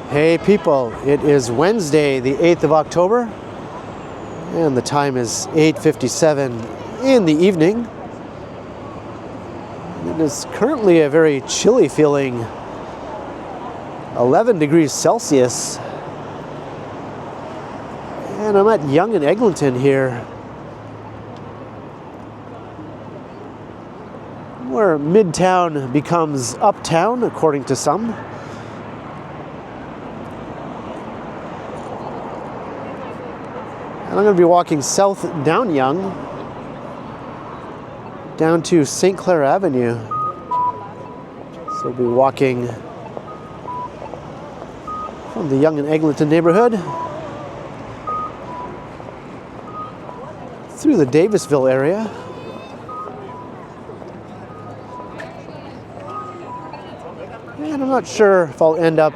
Hey people, it is Wednesday, the 8th of October, and the time is 8:57 in the evening. It is currently a very chilly feeling, 11 degrees Celsius. And I'm at Yonge and Eglinton here, where Midtown becomes uptown, according to some. And I'm going to be walking south down Yonge, down to St. Clair Avenue. So I'll be walking from the Yonge and Eglinton neighborhood through the Davisville area. And I'm not sure if I'll end up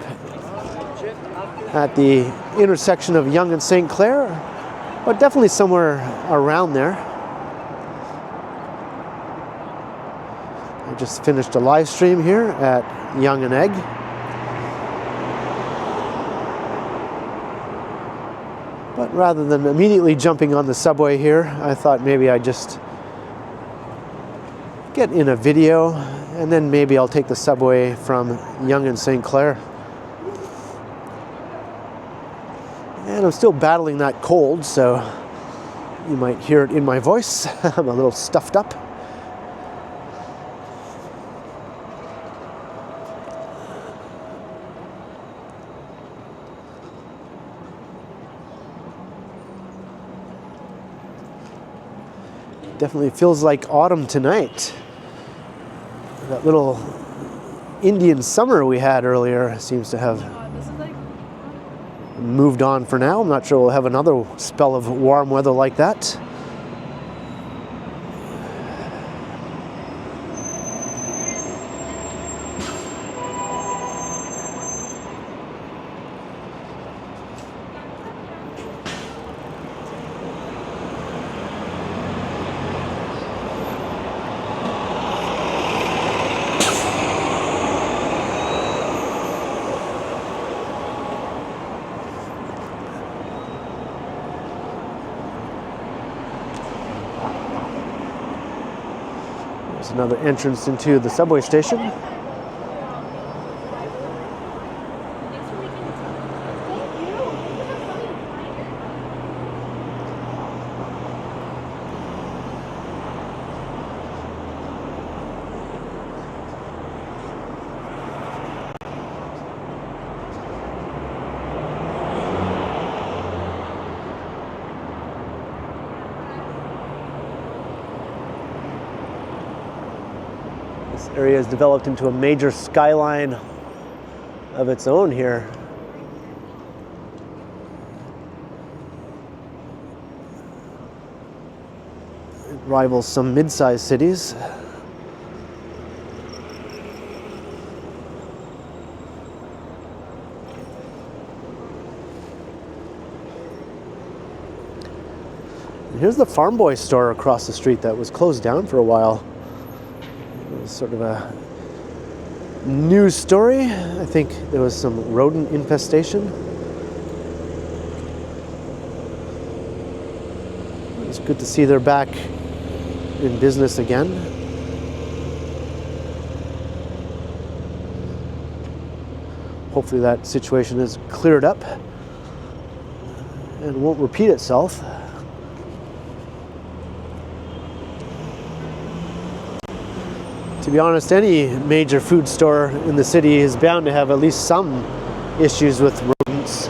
at the intersection of Yonge and St. Clair, but definitely somewhere around there. I just finished a live stream here at Yonge and Egg. But rather than immediately jumping on the subway here, I thought maybe I'd just get in a video, and then maybe I'll take the subway from Yonge and St. Clair. And I'm still battling that cold, so you might hear it in my voice. I'm a little stuffed up. Definitely feels like autumn tonight. That little Indian summer we had earlier seems to have moved on for now. I'm not sure we'll have another spell of warm weather like that. There's another entrance into the subway station. This area has developed into a major skyline of its own here. It rivals some mid-sized cities. And here's the Farm Boy store across the street that was closed down for a while. Sort of a news story. I think there was some rodent infestation. It's good to see they're back in business again. Hopefully that situation is cleared up and won't repeat itself. To be honest, any major food store in the city is bound to have at least some issues with rodents.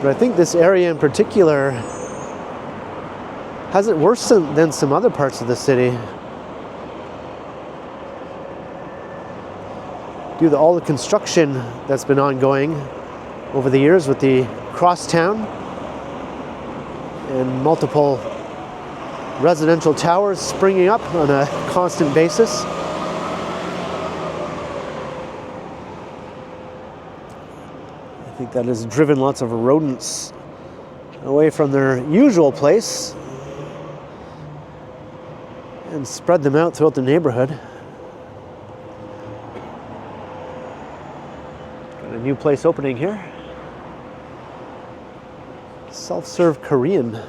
But I think this area in particular has it worse than some other parts of the city. Due to all the construction that's been ongoing over the years with the crosstown and multiple residential towers springing up on a constant basis. I think that has driven lots of rodents away from their usual place and spread them out throughout the neighborhood. new place opening here. Self-serve Korean.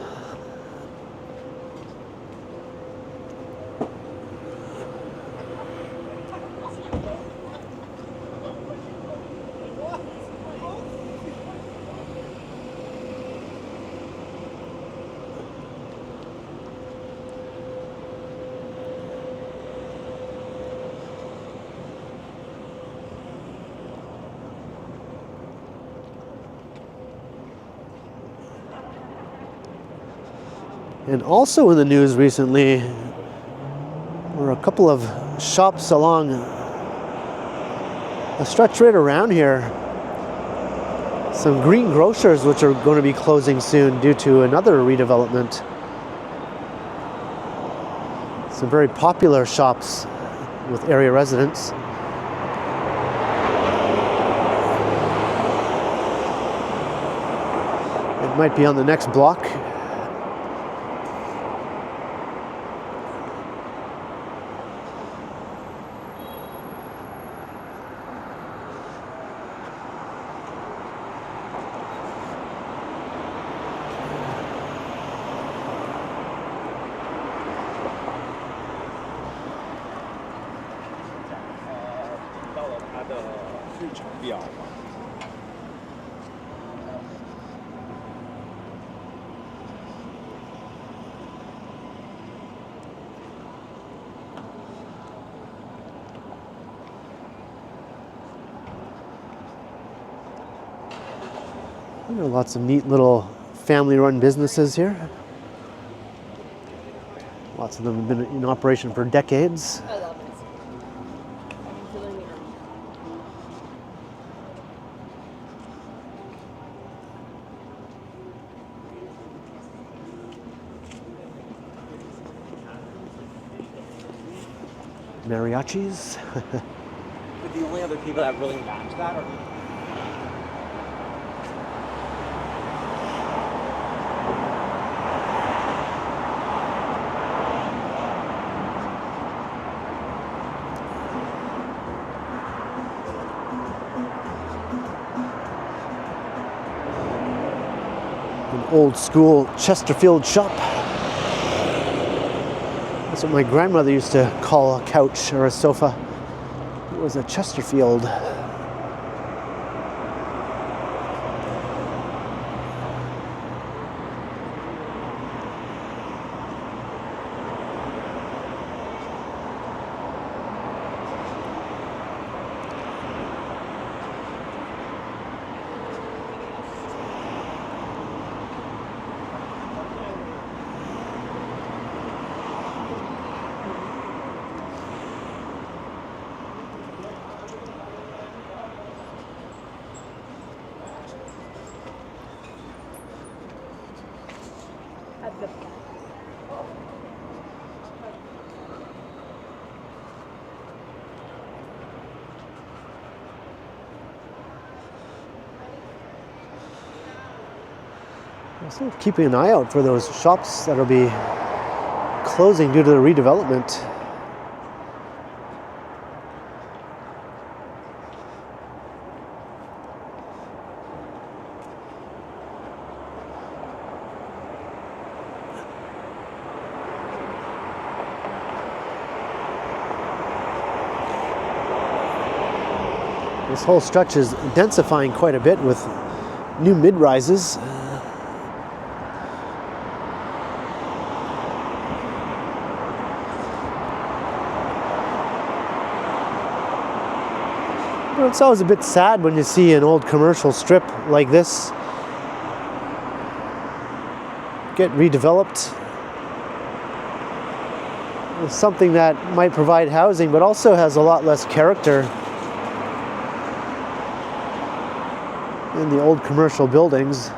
And also in the news recently were a couple of shops along a stretch right around here. Some green grocers which are going to be closing soon due to another redevelopment. Some very popular shops with area residents. It might be on the next block. There are lots of neat little family-run businesses here. Lots of them have been in operation for decades. I love it. Mariachis. But the only other people that really match that are an old school Chesterfield shop. That's what my grandmother used to call a couch or a sofa. It was a Chesterfield. So keeping an eye out for those shops that'll be closing due to the redevelopment. This whole stretch is densifying quite a bit with new mid-rises. It's always a bit sad when you see an old commercial strip like this get redeveloped with something that might provide housing but also has a lot less character than the old commercial buildings.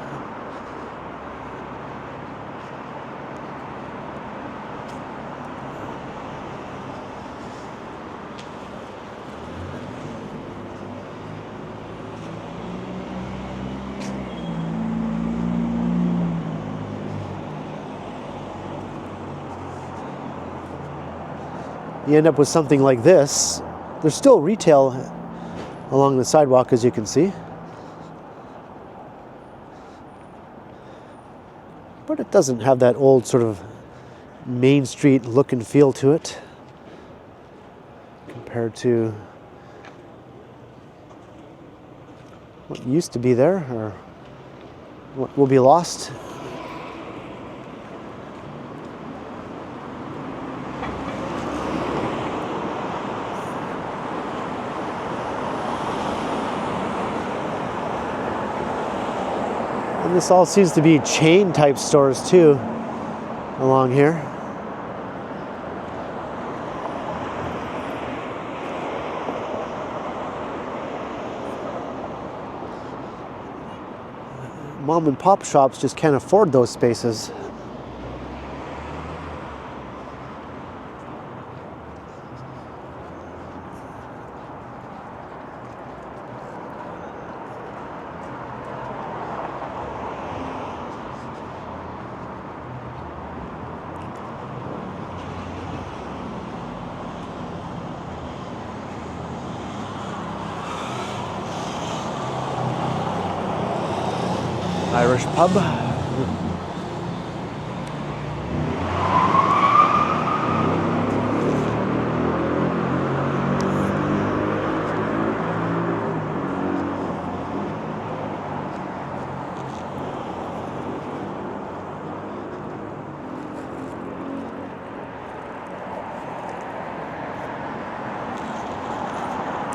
You end up with something like this. There's still retail along the sidewalk, as you can see. but it doesn't have that old sort of Main Street look and feel to it compared to what used to be there or what will be lost. And this all seems to be chain type stores too along here. Mom and pop shops just can't afford those spaces. Irish pub.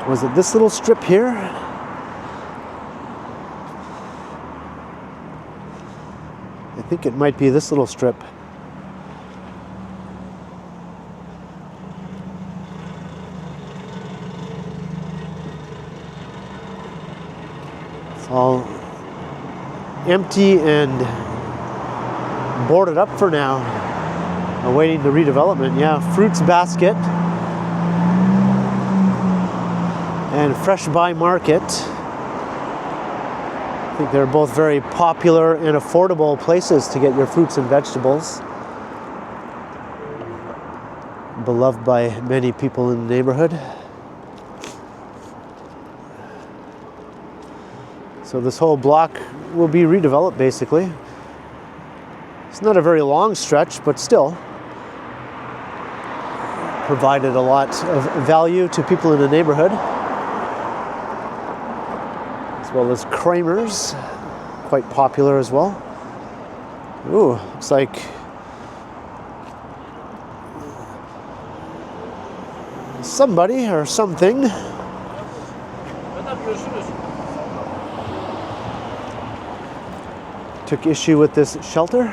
Was it this little strip here? I think it might be this little strip. It's all empty and boarded up for now, awaiting the redevelopment. Yeah, Fruits Basket and Fresh Buy Market. I think they're both very popular and affordable places to get your fruits and vegetables. Beloved by many people in the neighborhood. So this whole block will be redeveloped basically. It's not a very long stretch, but still provided a lot of value to people in the neighborhood. As well as Kramer's, quite popular as well. Ooh, looks like somebody or something took issue with this shelter.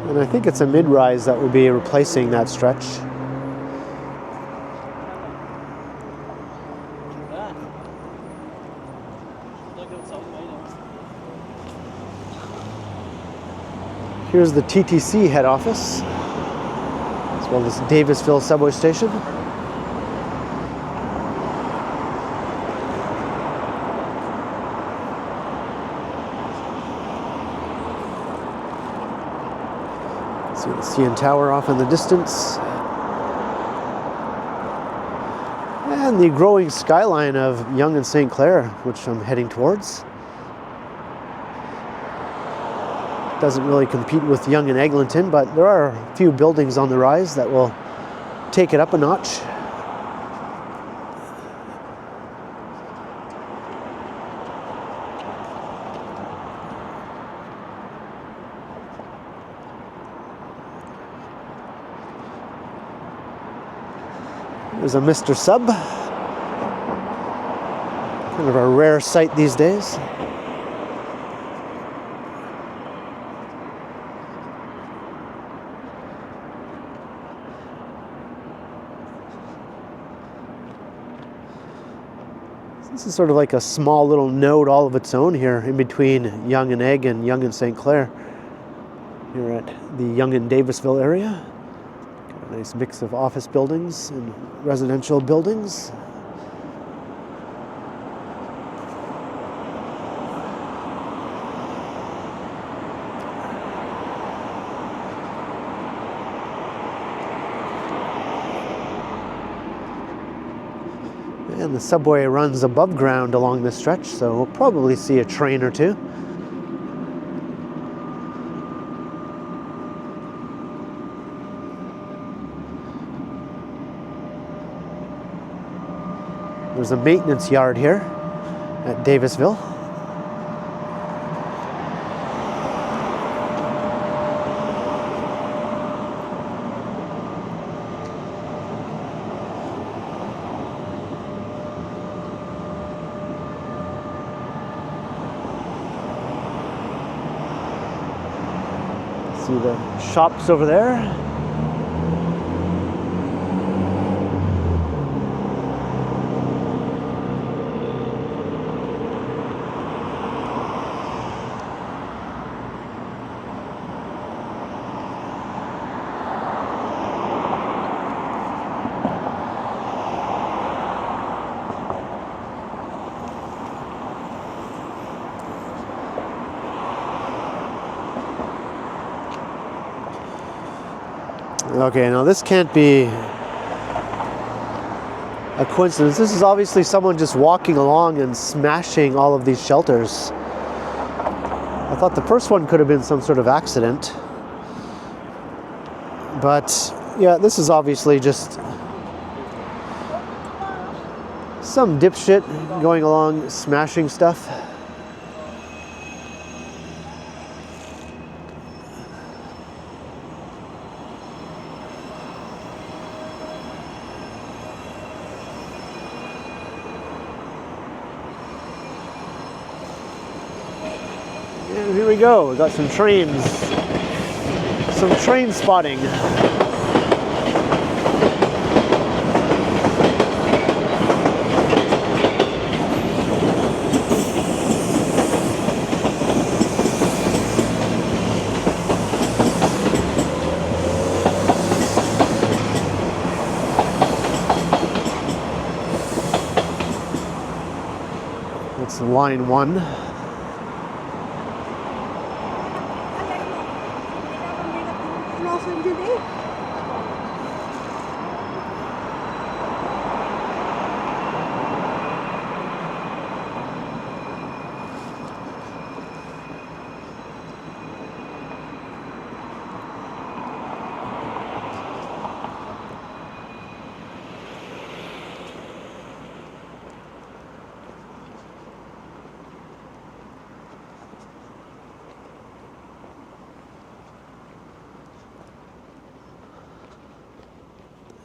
And I think it's a mid-rise that will be replacing that stretch. Here's the TTC head office, as well as Davisville subway station. See the CN Tower off in the distance. And the growing skyline of Yonge and St. Clair, which I'm heading towards. Doesn't really compete with Yonge and Eglinton, but there are a few buildings on the rise that will take it up a notch. There's a Mr. Sub. Kind of a rare sight these days. This is sort of like a small little node all of its own here in between Yonge and Egg and Yonge and St. Clair. Here at the Yonge and Davisville area. Got a nice mix of office buildings and residential buildings. And the subway runs above ground along this stretch, so we'll probably see a train or two. There's a maintenance yard here at Davisville. See the shops over there. Okay, now this can't be a coincidence. This is obviously someone just walking along and smashing all of these shelters. I thought the first one could have been some sort of accident. But yeah, this is obviously just some dipshit going along smashing stuff. And here we go, we got some trains, some train spotting. That's line 1.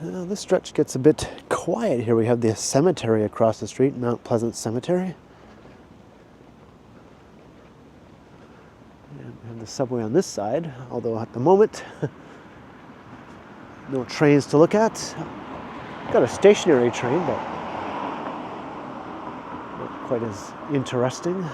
This stretch gets a bit quiet here. We have the cemetery across the street, Mount Pleasant Cemetery. And we have the subway on this side, although at the moment, no trains to look at. Got a stationary train, but not quite as interesting.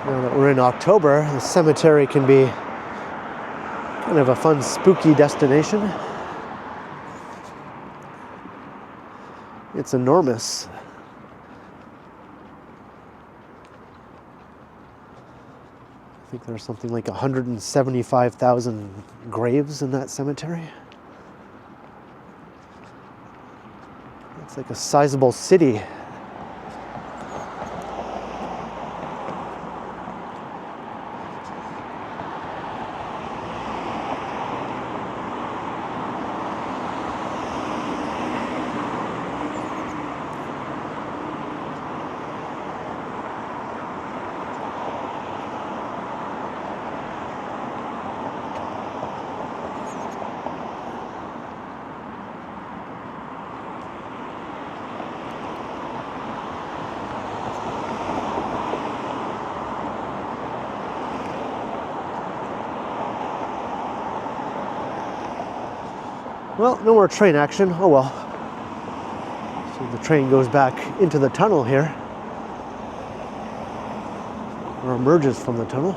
Now that we're in October, the cemetery can be kind of a fun, spooky destination. It's enormous. I think there's something like 175,000 graves in that cemetery. It's like a sizable city. Well, no more train action. Oh well. So the train goes back into the tunnel here, or emerges from the tunnel.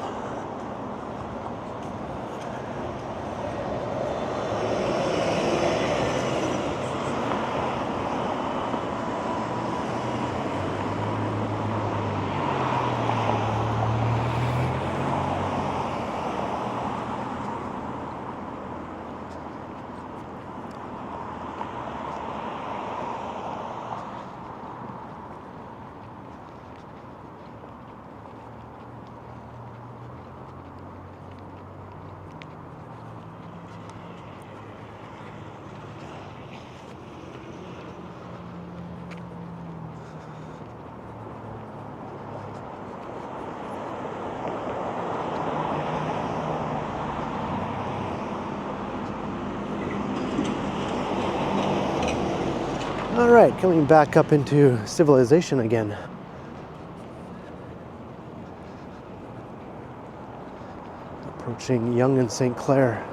All right, coming back up into civilization again. Approaching Yonge and St. Clair.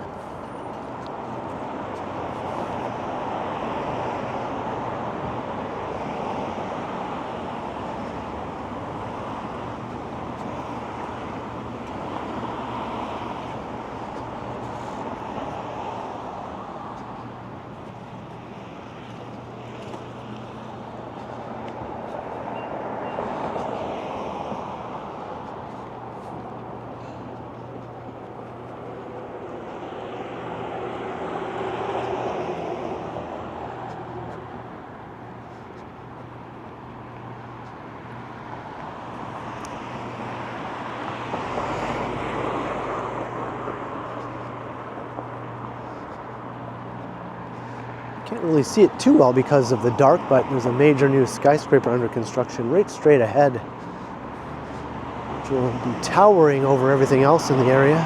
Can't really see it too well because of the dark, but there's a major new skyscraper under construction right straight ahead, which will be towering over everything else in the area.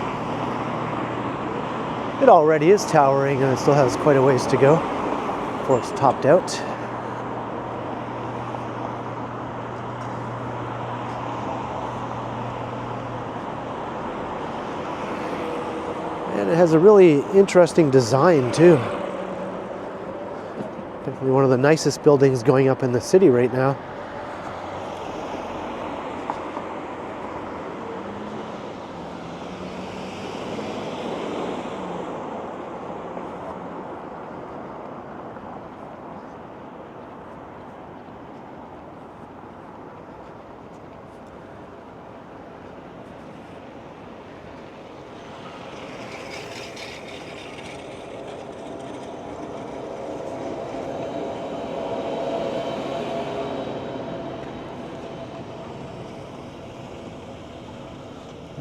It already is towering, and it still has quite a ways to go before it's topped out. And it has a really interesting design too. Definitely one of the nicest buildings going up in the city right now.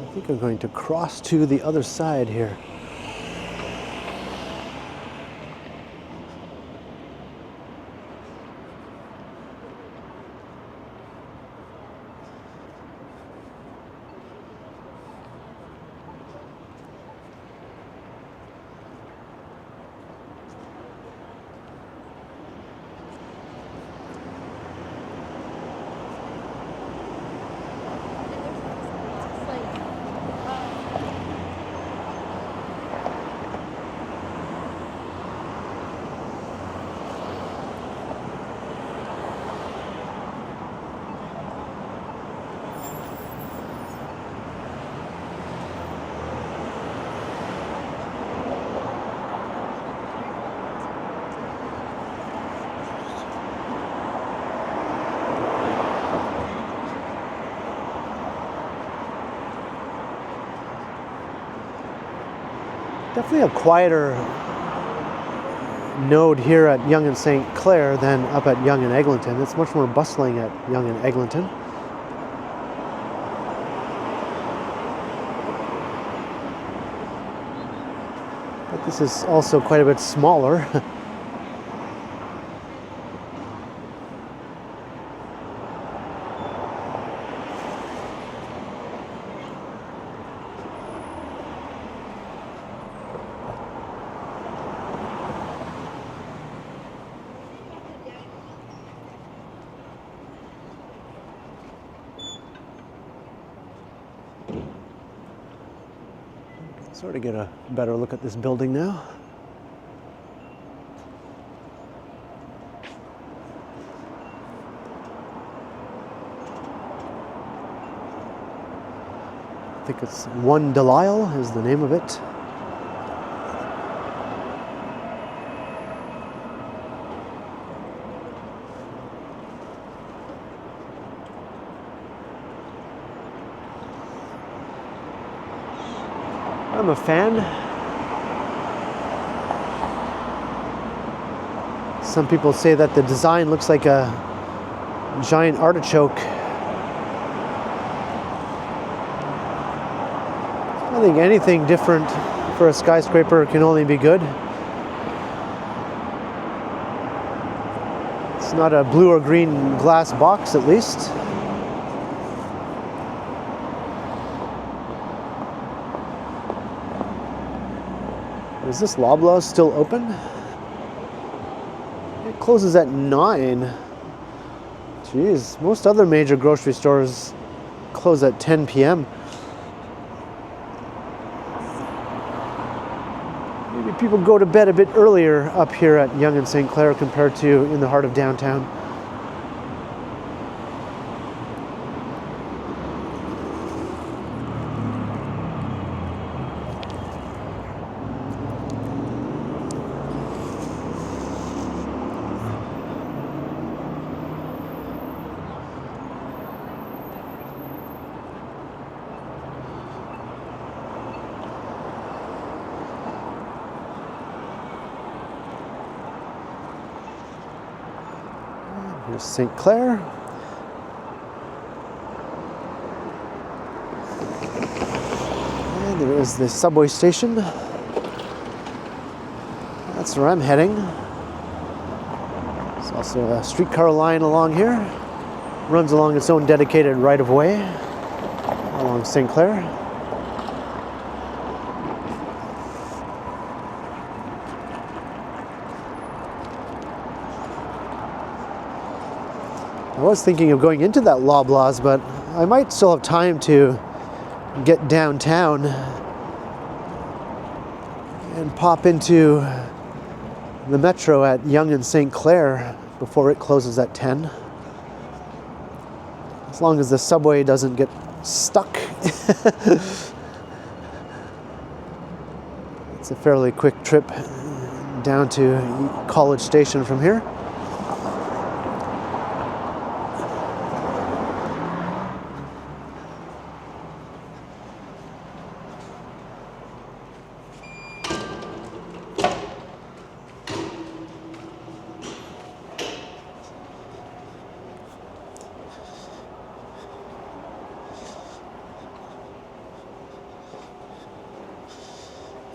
I think I'm going to cross to the other side here. Definitely a quieter node here at Yonge and St. Clair than up at Yonge and Eglinton. It's much more bustling at Yonge and Eglinton. But this is also quite a bit smaller. Sort of get a better look at this building now. I think it's One Delisle is the name of it. I'm a fan. Some people say that the design looks like a giant artichoke. I think anything different for a skyscraper can only be good. It's not a blue or green glass box, at least. Is this Loblaw still open? It closes at 9. Jeez, most other major grocery stores close at 10 p.m. Maybe people go to bed a bit earlier up here at Yonge and St. Clair compared to in the heart of downtown. Here's St. Clair. And there is the subway station. That's where I'm heading. There's also a streetcar line along here. Runs along its own dedicated right-of-way along St. Clair. I was thinking of going into that Loblaws, but I might still have time to get downtown and pop into the Metro at Yonge and St. Clair before it closes at 10. As long as the subway doesn't get stuck. It's a fairly quick trip down to College Station from here.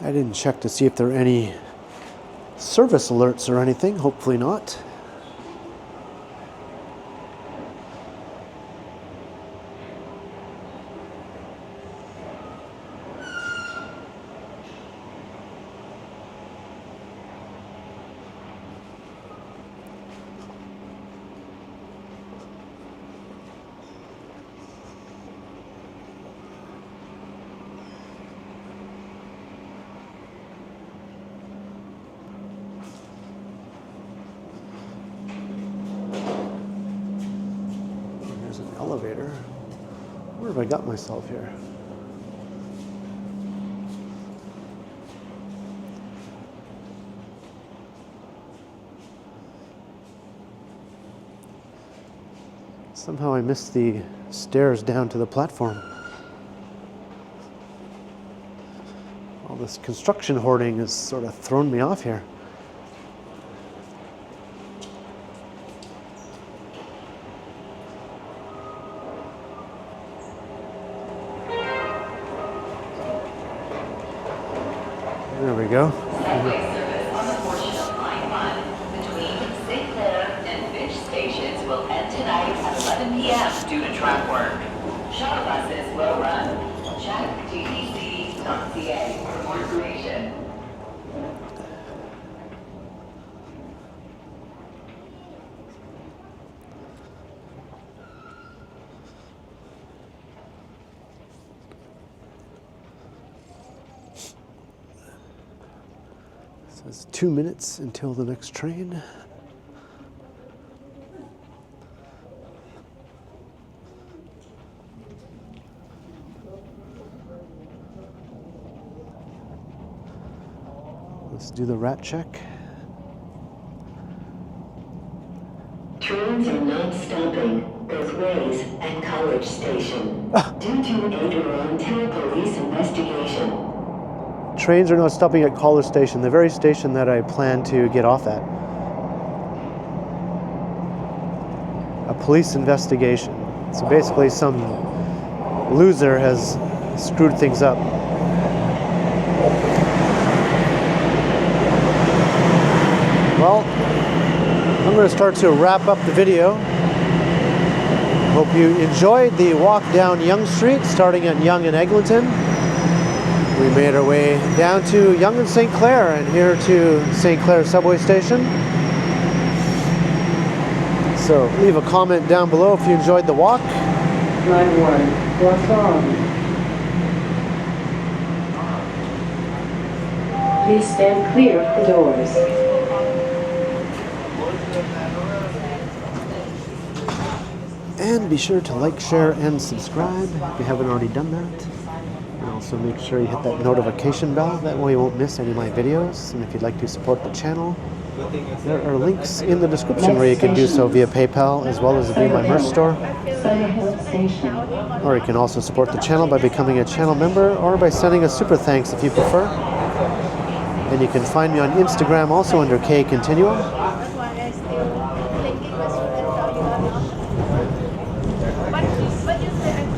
I didn't check to see if there are any service alerts or anything. Hopefully not. Elevator. Where have I got myself here? Somehow I missed the stairs down to the platform. All this construction hoarding has sort of thrown me off here. There we go. Subway service on the portion of Line 1 between St. Clair and Finch stations will end tonight at 11 p.m. due to track work. Shuttle buses will run. Check tdc.ca for more information. So it's 2 minutes until the next train. Let's do the rat check. Trains are not stopping both ways at College Station due to an Ontario police investigation. Trains are not stopping at College Station, the very station that I plan to get off at. A police investigation. So basically some loser has screwed things up. Well, I'm going to start to wrap up the video. Hope you enjoyed the walk down Yonge Street, starting at Yonge and Eglinton. We made our way down to Yonge and St. Clair and here to St. Clair subway station. So leave a comment down below if you enjoyed the walk. Line 1, what's on? Please stand clear of the doors. And be sure to like, share, and subscribe if you haven't already done that. And also make sure you hit that notification bell, that way you won't miss any of my videos. And if you'd like to support the channel, there are links in the description where you can do so via PayPal as well as via my merch store. Or you can also support the channel by becoming a channel member or by sending a super thanks if you prefer. And you can find me on Instagram also under K Continuum.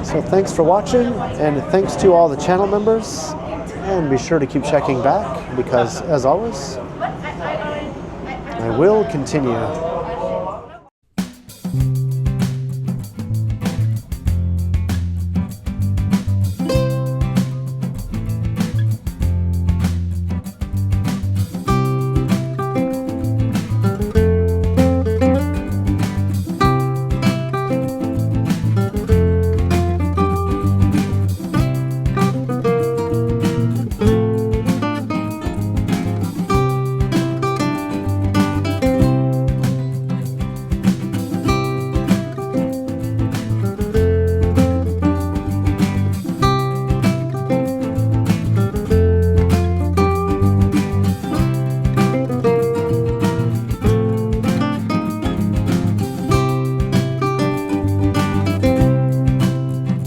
So thanks for watching, and thanks to all the channel members, and be sure to keep checking back because, as always, I will continue.